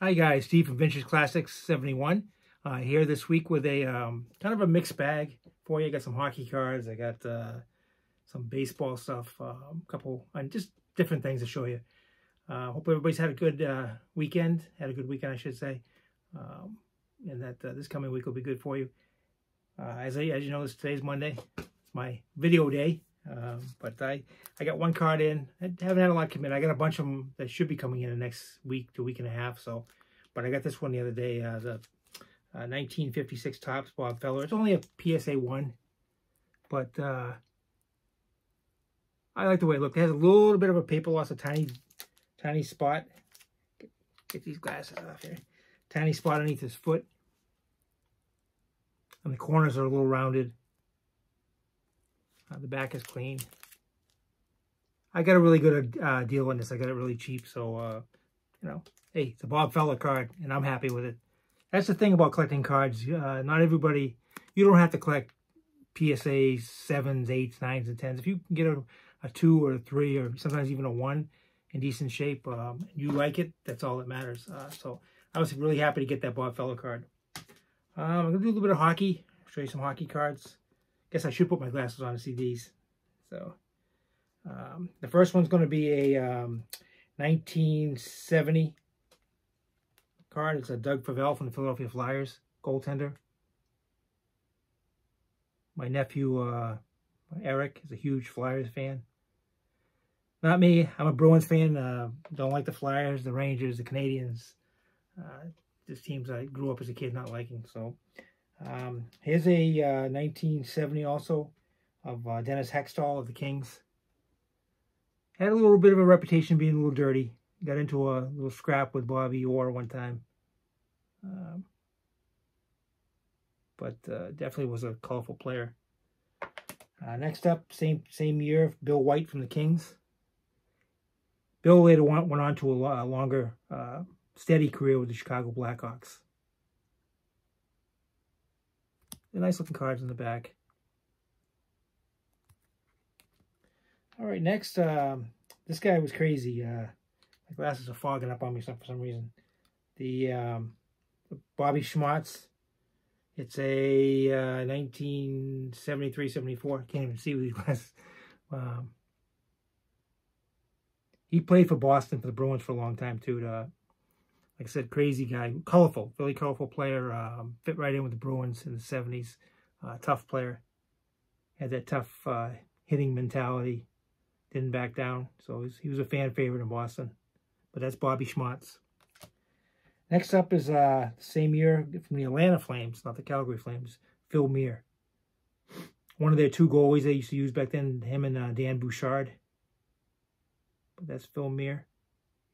Hi guys, Steve from Vintage Classics 71. Here this week with a kind of a mixed bag for you. I got some hockey cards, I got some baseball stuff, a couple, and just different things to show you. Hope everybody's had a good weekend, I should say, and that this coming week will be good for you. As you know, today's Monday. It's my video day, but I got one card in. I haven't had a lot come in. I got a bunch of them that should be coming in the next week to week and a half. So, but I got this one the other day, the 1956 Topps Bob Feller. It's only a PSA 1, but I like the way it looks. It has a little bit of a paper loss, a tiny spot. Get these glasses off here. Tiny spot underneath his foot. And the corners are a little rounded. The back is clean. I got a really good deal on this. I got it really cheap. So, you know, hey, it's a Bob Feller card, and I'm happy with it. That's the thing about collecting cards. Not everybody, you don't have to collect PSA 7s, 8s, 9s, and 10s. If you can get a 2 or a 3 or sometimes even a 1 in decent shape, you like it, that's all that matters. So I was really happy to get that Bob Feller card. I'm going to do a little bit of hockey, show you some hockey cards. Guess I should put my glasses on to see these. So the first one's going to be a 1970 card. It's a Doug Favell from the Philadelphia Flyers, goaltender. My nephew, Eric, is a huge Flyers fan. Not me. I'm a Bruins fan. Don't like the Flyers, the Rangers, the Canadians. Just teams I grew up as a kid not liking. So here's a 1970 also of Dennis Hextall of the Kings. Had a little bit of a reputation being a little dirty. Got into a little scrap with Bobby Orr one time. But definitely was a colorful player. Next up, same year, Bill White from the Kings. Bill later went on to a longer, steady career with the Chicago Blackhawks. They're nice looking cards in the back. All right, next, this guy was crazy. My glasses are fogging up on me for some reason. The Bobby Schmartz. It's a 1973-74. Can't even see with these glasses. He played for Boston, for the Bruins for a long time too. Like I said, crazy guy, colorful, really colorful player. Fit right in with the Bruins in the 70s. Tough player. Had that tough hitting mentality. Didn't back down. So he was a fan favorite in Boston. But that's Bobby Schmartz. Next up is the same year from the Atlanta Flames, not the Calgary Flames, Phil Muir. One of their 2 goalies they used to use back then, him and Dan Bouchard. But that's Phil Muir.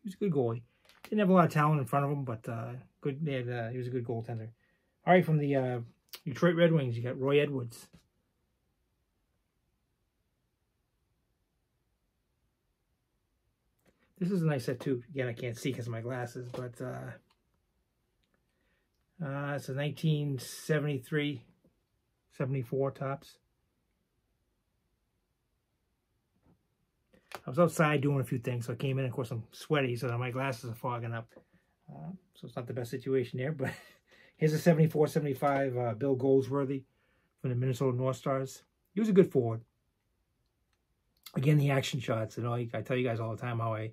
He was a good goalie. Didn't have a lot of talent in front of him, but good. He was a good goaltender. All right, from the Detroit Red Wings, you got Roy Edwards. This is a nice set too. Again, I can't see because of my glasses, but it's a 1973-74 Topps. I was outside doing a few things, so I came in. Of course, I'm sweaty, so my glasses are fogging up. So it's not the best situation there, but here's a 74-75 Bill Goldsworthy from the Minnesota North Stars. He was a good forward. Again, the action shots. You know, I tell you guys all the time how I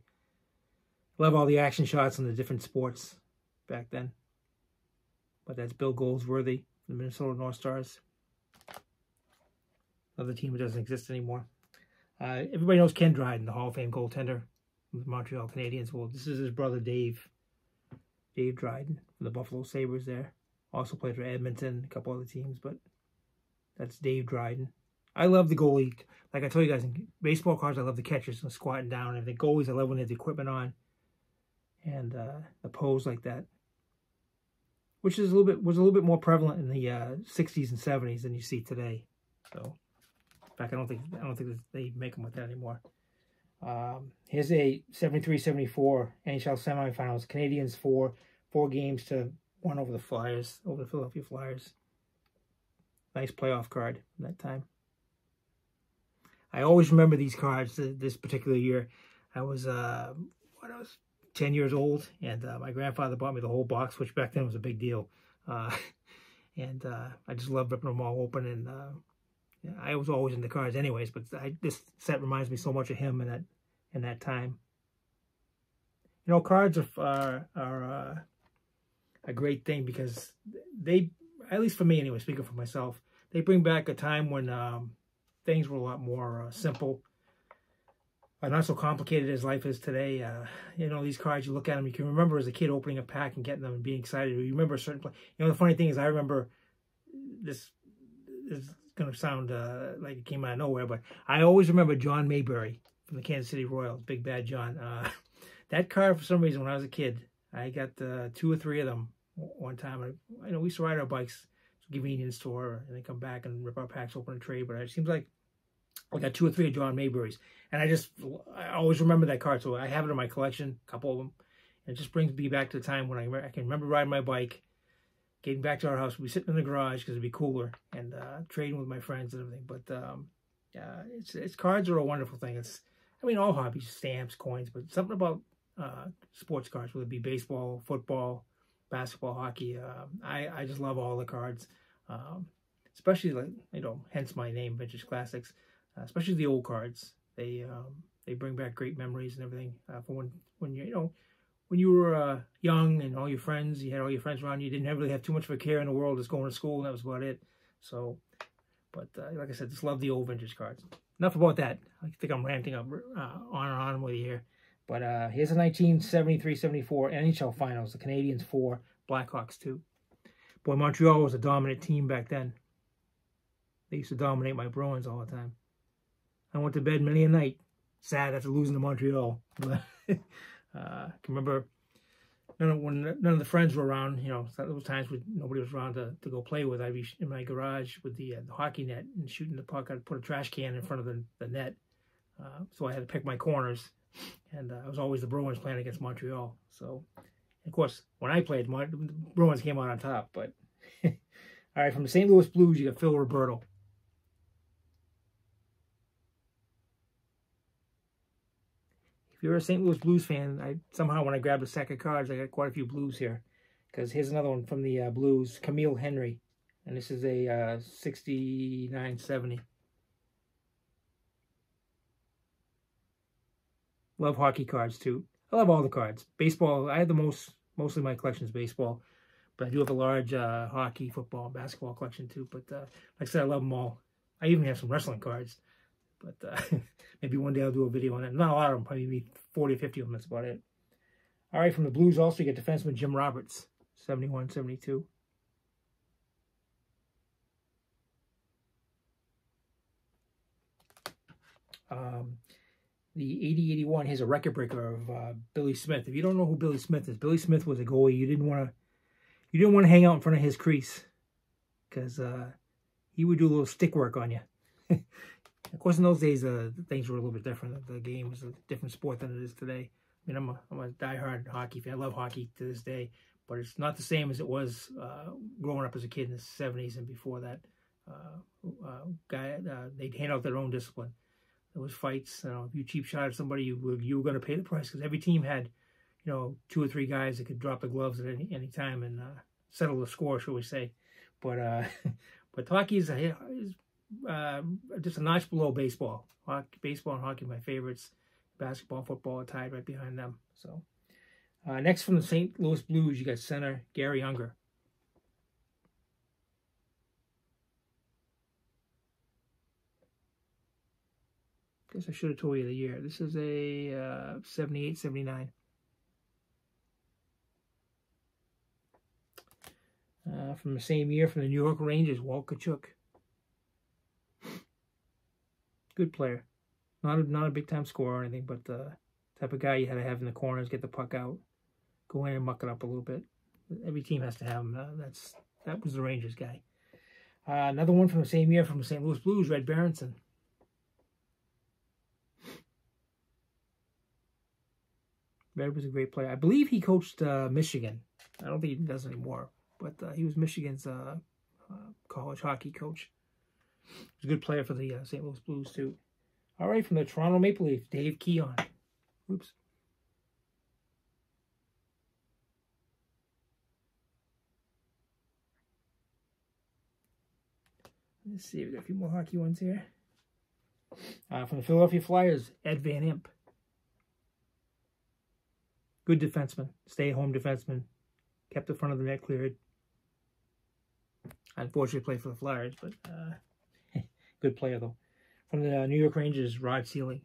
love all the action shots in the different sports back then. But that's Bill Goldsworthy, the Minnesota North Stars. Another team that doesn't exist anymore. Everybody knows Ken Dryden, the Hall of Fame goaltender with the Montreal Canadiens. Well, this is his brother Dave. Dave Dryden from the Buffalo Sabres there. Also played for Edmonton, a couple other teams, but that's Dave Dryden. I love the goalie. Like I told you guys, in baseball cards, I love the catchers and squatting down. And the goalies, I love when they have the equipment on. And the pose like that. Which is was a little bit more prevalent in the 60s and 70s than you see today. So, in fact, I don't think they make them with that anymore. Here's a 73-74 NHL semifinals. Canadians 4 games to 1 over the Flyers, over the Philadelphia Flyers. Nice playoff card from that time. I always remember these cards this particular year. I was 10 years old, and my grandfather bought me the whole box, which back then was a big deal. And I just loved ripping them all open, and yeah, I was always into cards anyways, but this set reminds me so much of him in that time. You know, cards are a great thing because they, at least for me anyway, speaking for myself, they bring back a time when things were a lot more simple, not so complicated as life is today. You know, these cards, you look at them, you can remember as a kid opening a pack and getting them and being excited. You remember a certain place. You know, the funny thing is, I remember, this is going to sound like it came out of nowhere, but I always remember John Mayberry from the Kansas City Royals, Big Bad John. That card, for some reason, when I was a kid, I got 2 or 3 of them one time. I know we used to ride our bikes to a convenience store and then come back and rip our packs open and trade, but it seems like I got 2 or 3 of John Mayberry's, and I always remember that card, so I have it in my collection, a couple of them, and it just brings me back to the time when I can remember riding my bike, getting back to our house. We'd be sitting in the garage because it'd be cooler, and trading with my friends and everything. But it's cards are a wonderful thing. I mean, all hobbies, stamps, coins, but something about sports cards, whether it be baseball, football, basketball, hockey. I just love all the cards, especially, like, you know, hence my name, Vintage Classics. Especially the old cards. They bring back great memories and everything. For when you were young and all your friends, you had all your friends around you, didn't really have too much of a care in the world, just going to school, and that was about it. So, but like I said, just love the old vintage cards. Enough about that. I think I'm ranting up on and on with you here. But here's a 1973-74 NHL Finals. The Canadiens 4, Blackhawks 2. Boy, Montreal was a dominant team back then. They used to dominate my Bruins all the time. I went to bed many a night, sad after losing to Montreal. I can remember when none of the friends were around. You know, there was times when nobody was around to go play with. I'd be in my garage with the hockey net and shooting the puck. I'd put a trash can in front of the net, so I had to pick my corners. And I was always the Bruins playing against Montreal. So, of course, when I played, the Bruins came out on top. But all right, from the St. Louis Blues, you got Phil Roberto. If you're a St. Louis Blues fan, somehow when I grabbed a stack of cards, I got quite a few Blues here. Because here's another one from the Blues, Camille Henry. And this is a 69-70. Love hockey cards, too. I love all the cards. Baseball, I have mostly my collection is baseball. But I do have a large hockey, football, and basketball collection, too. But like I said, I love them all. I even have some wrestling cards. But maybe one day I'll do a video on it. Not a lot of them, probably maybe 40 or 50 of them. That's about it. All right, from the Blues also, you get defenseman Jim Roberts, 71-72. The 80-81, here's a record breaker of Billy Smith. If you don't know who Billy Smith is, Billy Smith was a goalie. You didn't want to hang out in front of his crease because he would do a little stick work on you. Of course, in those days, things were a little bit different. The game was a different sport than it is today. I mean, I'm a diehard hockey fan. I love hockey to this day, but it's not the same as it was growing up as a kid in the 70s and before that. They'd hand out their own discipline. There was fights. You know, if you cheap shot at somebody, you were going to pay the price because every team had, 2 or 3 guys that could drop the gloves at any time and settle the score, shall we say? But but hockey is just a notch below baseball. Baseball and hockey are my favorites. Basketball and football are tied right behind them. So next from the St. Louis Blues, you got center Gary Unger. Guess I should have told you the year. This is a 78-79. From the same year, from the New York Rangers, Walt Kachuk. Good player. Not a big-time scorer or anything, but the type of guy you had to have in the corners, get the puck out, go in and muck it up a little bit. Every team has to have him. That was the Rangers guy. Another one from the same year, from the St. Louis Blues, Red Berenson. Red was a great player. I believe he coached Michigan. I don't think he does anymore, but he was Michigan's college hockey coach. He was a good player for the St. Louis Blues, too. All right, from the Toronto Maple Leafs, Dave Keon. Oops. Let's see, we got a few more hockey ones here. From the Philadelphia Flyers, Ed Van Imp. Good defenseman, stay-at-home defenseman. Kept the front of the net cleared. Unfortunately, played for the Flyers, but good player, though. From the New York Rangers, Rod Sealing.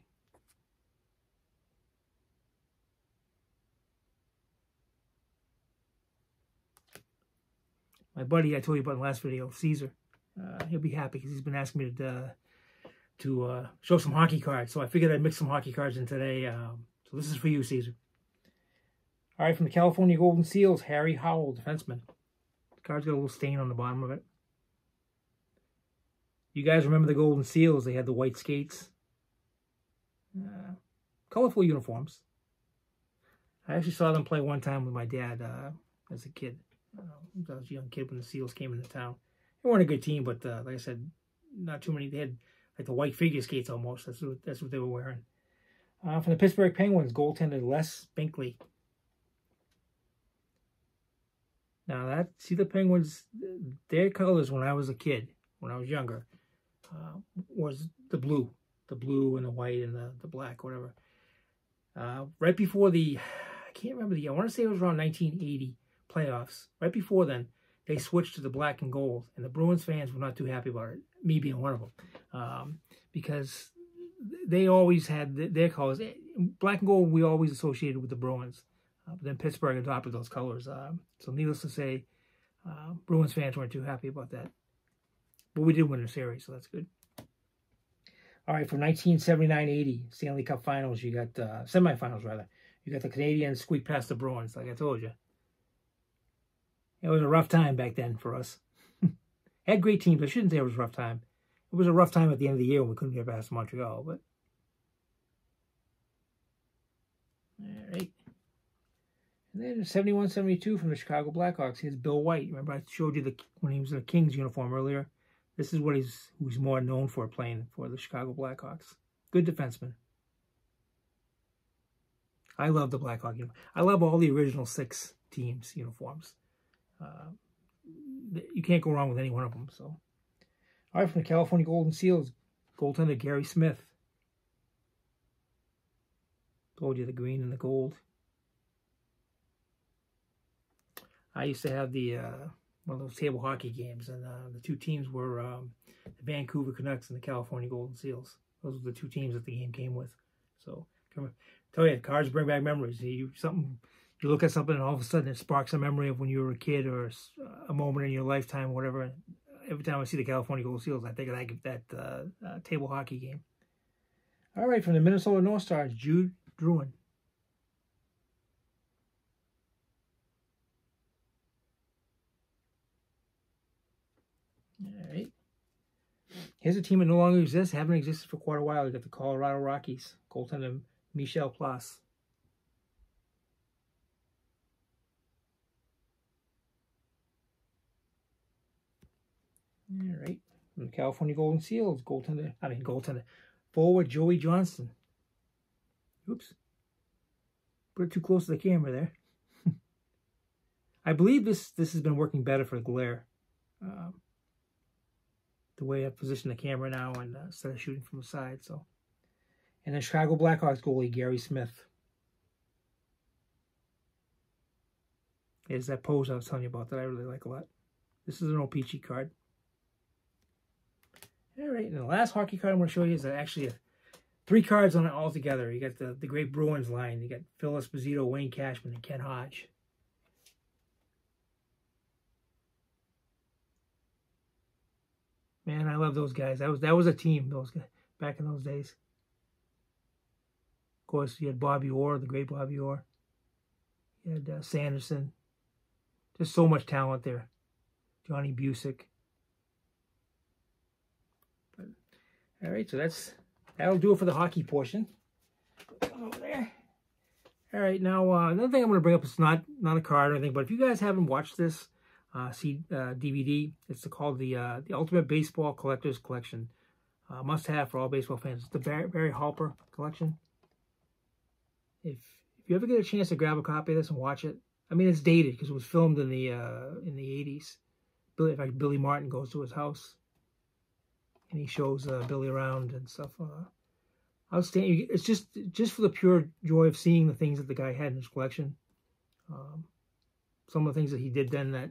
My buddy I told you about in the last video, Caesar. He'll be happy because he's been asking me to show some hockey cards. So I figured I'd mix some hockey cards in today. So this is for you, Caesar. All right, from the California Golden Seals, Harry Howell, defenseman. The card's got a little stain on the bottom of it. You guys remember the Golden Seals? They had the white skates. Colorful uniforms. I actually saw them play one time with my dad as a kid. I was a young kid when the Seals came into town. They weren't a good team, but like I said, not too many. They had like the white figure skates almost. That's what they were wearing. From the Pittsburgh Penguins, goaltender Les Binkley. Now see the Penguins, their colors when I was a kid, when I was younger, was the blue and the white and the black, whatever. Right before I can't remember I want to say it was around 1980 playoffs. Right before then, they switched to the black and gold, and the Bruins fans were not too happy about it, me being one of them, because they always had their colors. Black and gold we always associated with the Bruins. But then Pittsburgh adopted those colors. So needless to say, Bruins fans weren't too happy about that. But we did win the series, so that's good. All right, from 1979-80, Stanley Cup Finals, you got semifinals, rather. You got the Canadiens squeak past the Bruins, like I told you. It was a rough time back then for us. Had great teams. I shouldn't say it was a rough time. It was a rough time at the end of the year when we couldn't get past Montreal, but... All right. And then 71-72 from the Chicago Blackhawks. Here's Bill White. Remember I showed you when he was in a Kings uniform earlier? This is what he's more known for, playing for the Chicago Blackhawks. Good defenseman. I love the Blackhawk uniform. I love all the original 6 teams' uniforms. You can't go wrong with any one of them. So, all right, from the California Golden Seals, goaltender Gary Smith. Told you the green and the gold. I used to have one of those table hockey games, and the two teams were the Vancouver Canucks and the California Golden Seals. Those were the two teams that the game came with. So, tell you, cards bring back memories. You look at something, and all of a sudden it sparks a memory of when you were a kid or a moment in your lifetime, whatever. Every time I see the California Golden Seals, I think of that table hockey game. All right, from the Minnesota North Stars, Jude Druin. All right. Here's a team that no longer exists, haven't existed for quite a while. You got the Colorado Rockies, goaltender Michel Plas. All right. From the California Golden Seals, forward Joey Johnston. Oops. Put it too close to the camera there. I believe this has been working better for glare. The way I position the camera now, and instead of shooting from the side. So, and the Chicago Blackhawks goalie Gary Smith. Is that pose I was telling you about that I really like a lot. This is an O-Pee-Chee card. All right, and the last hockey card I'm going to show you is actually 3 cards on it all together. You got the great Bruins line. You got Phil Esposito, Wayne Cashman, and Ken Hodge. Man, I love those guys. That was a team, those guys, back in those days. Of course, you had Bobby Orr, the great Bobby Orr. You had Sanderson. Just so much talent there. Johnny Busick. But, all right, so that'll do it for the hockey portion. Over there. All right, now another thing I'm going to bring up is not a card or anything, but if you guys haven't watched this DVD, it's called the Ultimate Baseball Collector's Collection. Must-have for all baseball fans. It's the Barry Harper collection. If you ever get a chance to grab a copy of this and watch it, I mean, it's dated because it was filmed in the 80s. In fact, Billy Martin goes to his house. and he shows Billy around and stuff. Outstanding. It's just for the pure joy of seeing the things that the guy had in his collection. Some of the things that he did then that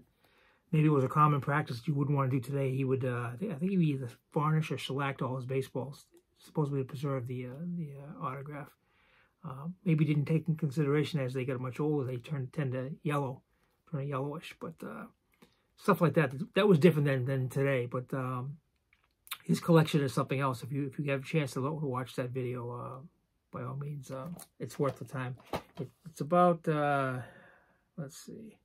maybe was a common practice you wouldn't want to do today. He would, I think he would either varnish or shellac all his baseballs, supposedly to preserve the autograph. Maybe didn't take in consideration as they got much older, they tend to yellow, turn yellowish. But stuff like that, that was different than today. But his collection is something else. If you have a chance to watch that video, by all means, it's worth the time. It's about, let's see,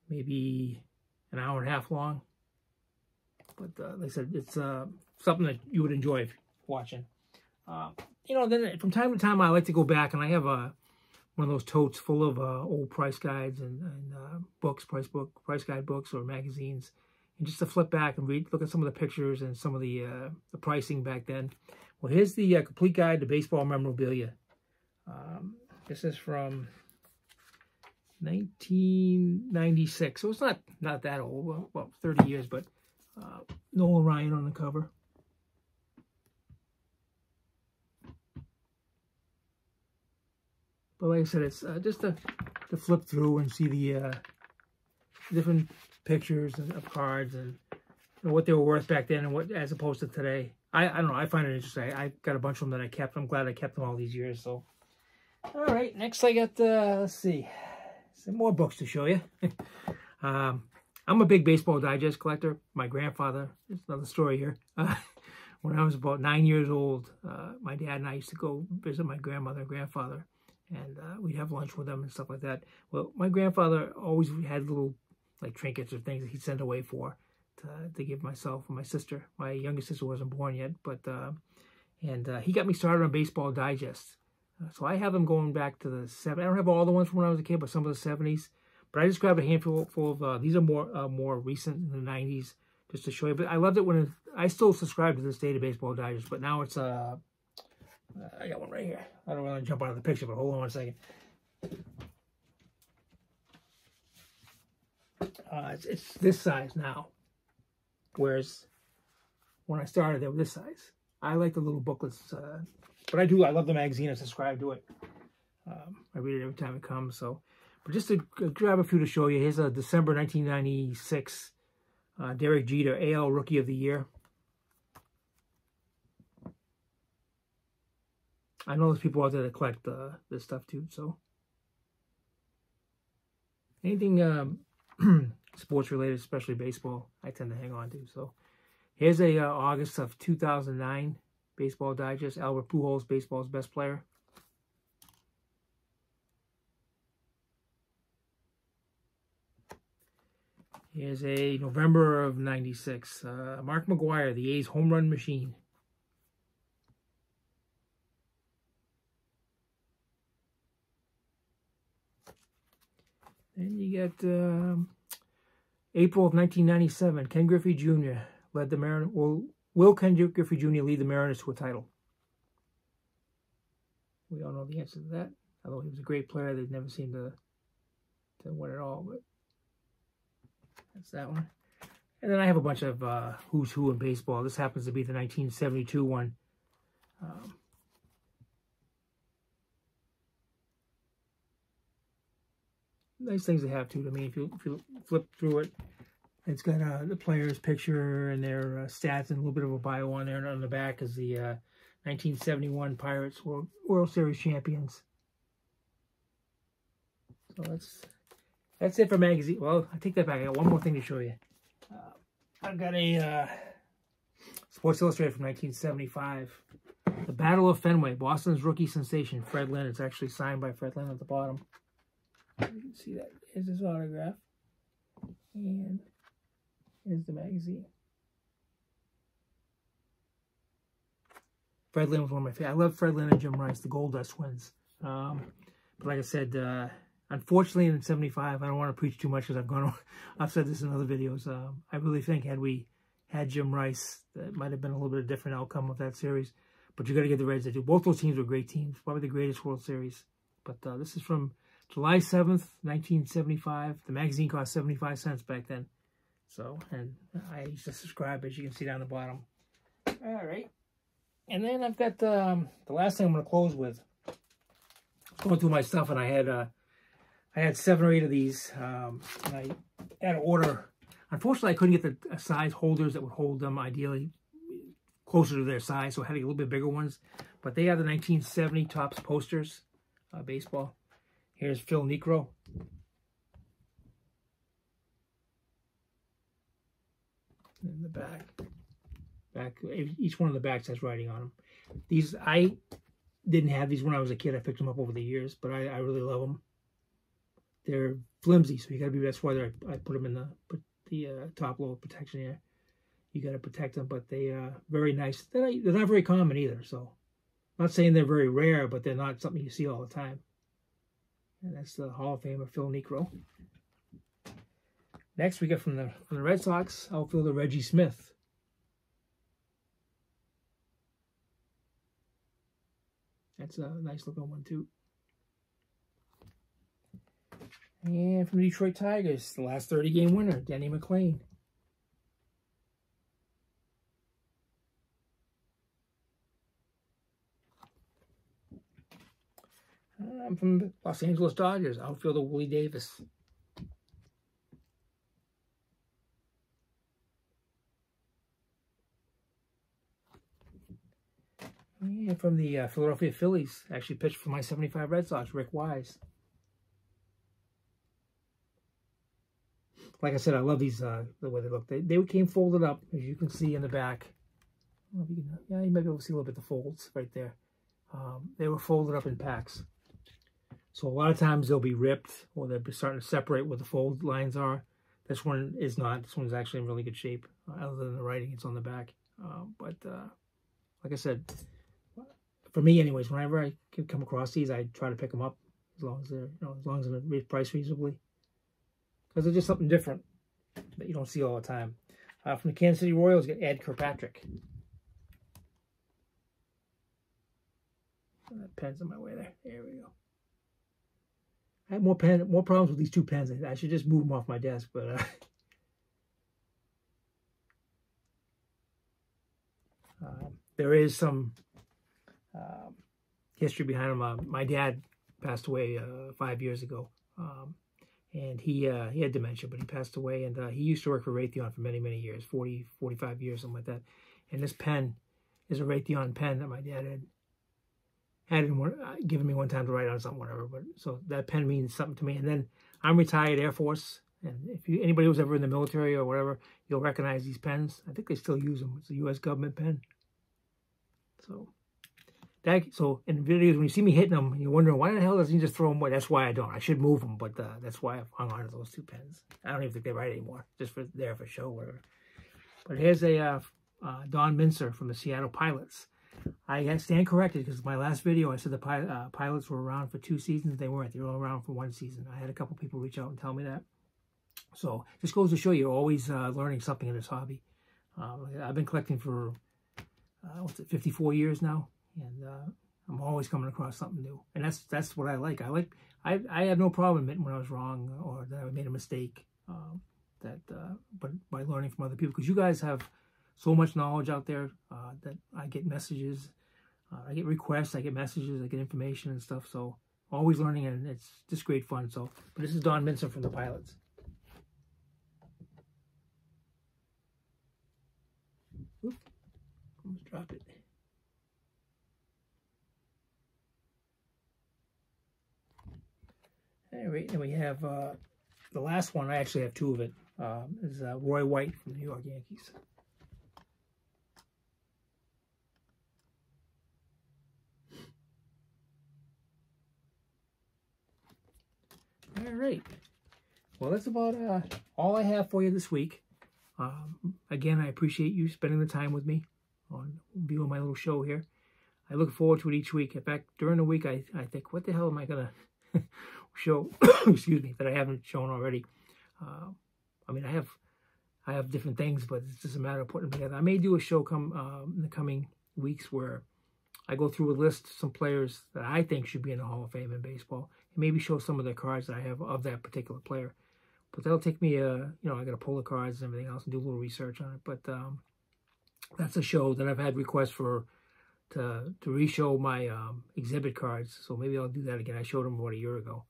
maybe an hour and a half long. But like I said, it's something that you would enjoy watching. You know, then from time to time, I like to go back, and I have one of those totes full of old price guides and books, price guide books or magazines, and just to flip back and look at some of the pictures and some of the pricing back then. Well, here's the complete guide to baseball memorabilia. This is from 1996, so it's not that old, well, 30 years, but Nolan Ryan on the cover. But like I said, it's just to flip through and see the different pictures of cards and what they were worth back then and what as opposed to today. I don't know. I find it interesting. I got a bunch of them that I kept. I'm glad I kept them all these years. So, all right. Next, I got let's see, some more books to show you. I'm a big Baseball Digest collector. My grandfather. It's another story here. When I was about 9 years old, my dad and I used to go visit my grandmother and grandfather. And we'd have lunch with them and stuff like that. Well, my grandfather always had little like trinkets or things that he'd send away for to give myself and my sister. My youngest sister wasn't born yet, but he got me started on Baseball Digest. So I have them going back to the 70s. I don't have all the ones from when I was a kid, but some of the 70s. But I just grabbed a handful of these are more recent in the 90s just to show you. But I loved it when I still subscribe to this day to Baseball Digest, but now it's I got one right here. I don't want to jump out of the picture, but hold on one second. It's this size now, whereas when I started, they were this size. I like the little booklets, but I love the magazine. I subscribe to it. I read it every time it comes. So, but just to grab a few to show you, here's a December 1996 Derek Jeter AL Rookie of the Year. I know there's people out there that collect this stuff too, so anything sports related, especially baseball, I tend to hang on to. So here's a August of 2009 Baseball Digest, Albert Pujols, baseball's best player. Here's a November of 96, Mark McGwire, the A's home run machine. Then you got April of 1997. Ken Griffey Jr. led the Mariners. Will Ken Griffey Jr. lead the Mariners to a title? We all know the answer to that. Although he was a great player, they never seemed to win it all. But that's that one. And then I have a bunch of who's who in baseball. This happens to be the 1972 one. Nice things to have too. I mean, if you flip through it, it's got the player's picture and their stats and a little bit of a bio on there. And on the back is the 1971 Pirates World Series champions. So that's it for magazine. Well, I take that back. I got one more thing to show you. I've got a Sports Illustrated from 1975. The Battle of Fenway, Boston's rookie sensation, Fred Lynn. It's actually signed by Fred Lynn at the bottom. You can see that. Here's his autograph. And here's the magazine. Fred Lynn was one of my favorites. I love Fred Lynn and Jim Rice, the Gold Dust twins. But like I said, unfortunately in 75, I don't want to preach too much because I've said this in other videos. I really think had we had Jim Rice, that might have been a little bit of a different outcome of that series. But you got to get the Reds to do. Both those teams were great teams. Probably the greatest World Series. But this is from July 7th, 1975. The magazine cost 75 cents back then. So, and I used to subscribe, as you can see down the bottom. All right. And then I've got the last thing I'm going to close with. Going through my stuff, and I had 7 or 8 of these. And I had to order. Unfortunately, I couldn't get the size holders that would hold them ideally closer to their size, so I had to get a little bit bigger ones. But they are the 1970 Topps posters, baseball. Here's Phil Necro. In the back, each one of the backs has writing on them. These, I didn't have these when I was a kid. I picked them up over the years, but I really love them. They're flimsy, so you gotta be. That's why I put them in the top load protection here. You gotta protect them, but they are very nice. They're not very common either. So, I'm not saying they're very rare, but they're not something you see all the time. And that's the Hall of Famer Phil Necro. Next, we get from the Red Sox outfielder Reggie Smith. That's a nice looking one too. And from the Detroit Tigers, the last 30-game winner, Denny McLain. I'm from the Los Angeles Dodgers, outfielder Willie Davis. And from the Philadelphia Phillies, actually pitched for my 75 Red Sox, Rick Wise. Like I said, I love these, the way they look. They came folded up, as you can see in the back. I don't know if you can, yeah, you might be able to see a little bit of the folds right there. They were folded up in packs. So a lot of times they'll be ripped, or they're starting to separate where the fold lines are. This one is not. This one's actually in really good shape, other than the writing. It's on the back. But like I said, for me anyways, whenever I can come across these, I try to pick them up, as long as they're, as long as they're priced reasonably. Because they're just something different that you don't see all the time. From the Kansas City Royals, get Ed Kirkpatrick. That pen's in my way there. There we go. I have more problems with these 2 pens. I should just move them off my desk, but there is some history behind them. My dad passed away 5 years ago. And he had dementia, but he passed away, and he used to work for Raytheon for many, many years, 40, 45 years, something like that. And this pen is a Raytheon pen that my dad had given me one time to write on something, whatever. But so that pen means something to me. And then I'm retired Air Force, and if anybody who's ever in the military or whatever, you'll recognize these pens. I think they still use them. It's a U.S. government pen. So in videos, when you see me hitting them, you're wondering, why the hell doesn't he just throw them away? That's why I don't. I should move them, but that's why I've hung on to those 2 pens. I don't even think they write anymore, just there for show, whatever. But here's a Don Mincer from the Seattle Pilots. I stand corrected, because my last video, I said the Pilots were around for 2 seasons. They weren't. They were only around for 1 season. I had a couple people reach out and tell me that. So this goes to show you're always learning something in this hobby. I've been collecting for, 54 years now. And I'm always coming across something new, and that's what I like. I have no problem admitting when I was wrong or that I made a mistake. But by learning from other people, because you guys have so much knowledge out there that I get messages, I get requests, I get messages, I get information and stuff. So always learning, and it's just great fun. So, but this is Don Mincer from the Pilots. Oop, almost dropped it. All right, and we have the last one. I actually have 2 of it. Is Roy White from the New York Yankees. All right. Well, that's about all I have for you this week. Again, I appreciate you spending the time with me on viewing my little show here. I look forward to it each week. In fact, during the week, I think, what the hell am I going to show, excuse me, that I haven't shown already? I mean, I have different things, but it's just a matter of putting them together. I may do a show in the coming weeks where I go through a list of some players that I think should be in the Hall of Fame in baseball, and maybe show some of the cards that I have of that particular player. But that'll take me, I got to pull the cards and everything else and do a little research on it. But that's a show that I've had requests for to re-show my exhibit cards. So maybe I'll do that again. I showed them about a year ago.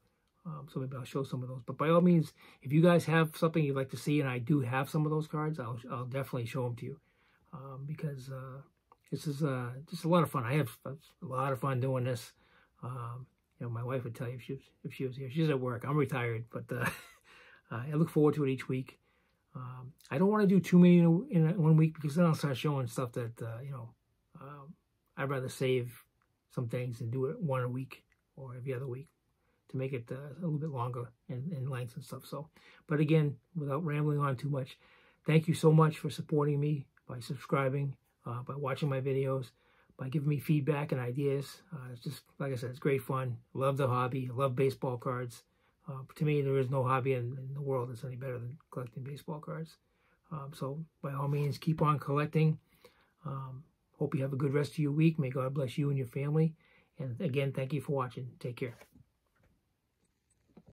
So maybe I'll show some of those. But by all means, if you guys have something you'd like to see, and I do have some of those cards, I'll definitely show them to you. Because this is just a lot of fun. I have a lot of fun doing this. My wife would tell you if she was here. She's at work. I'm retired, but I look forward to it each week. I don't want to do too many in 1 week, because then I'll start showing stuff that I'd rather save some things and do it one a week or every other week to make it a little bit longer in length and stuff. So, but again, without rambling on too much, thank you so much for supporting me by subscribing, by watching my videos, by giving me feedback and ideas. It's just, like I said, it's great fun. Love the hobby. I love baseball cards. To me, there is no hobby in the world that's any better than collecting baseball cards. So by all means, keep on collecting. Hope you have a good rest of your week. May God bless you and your family. And again, thank you for watching. Take care.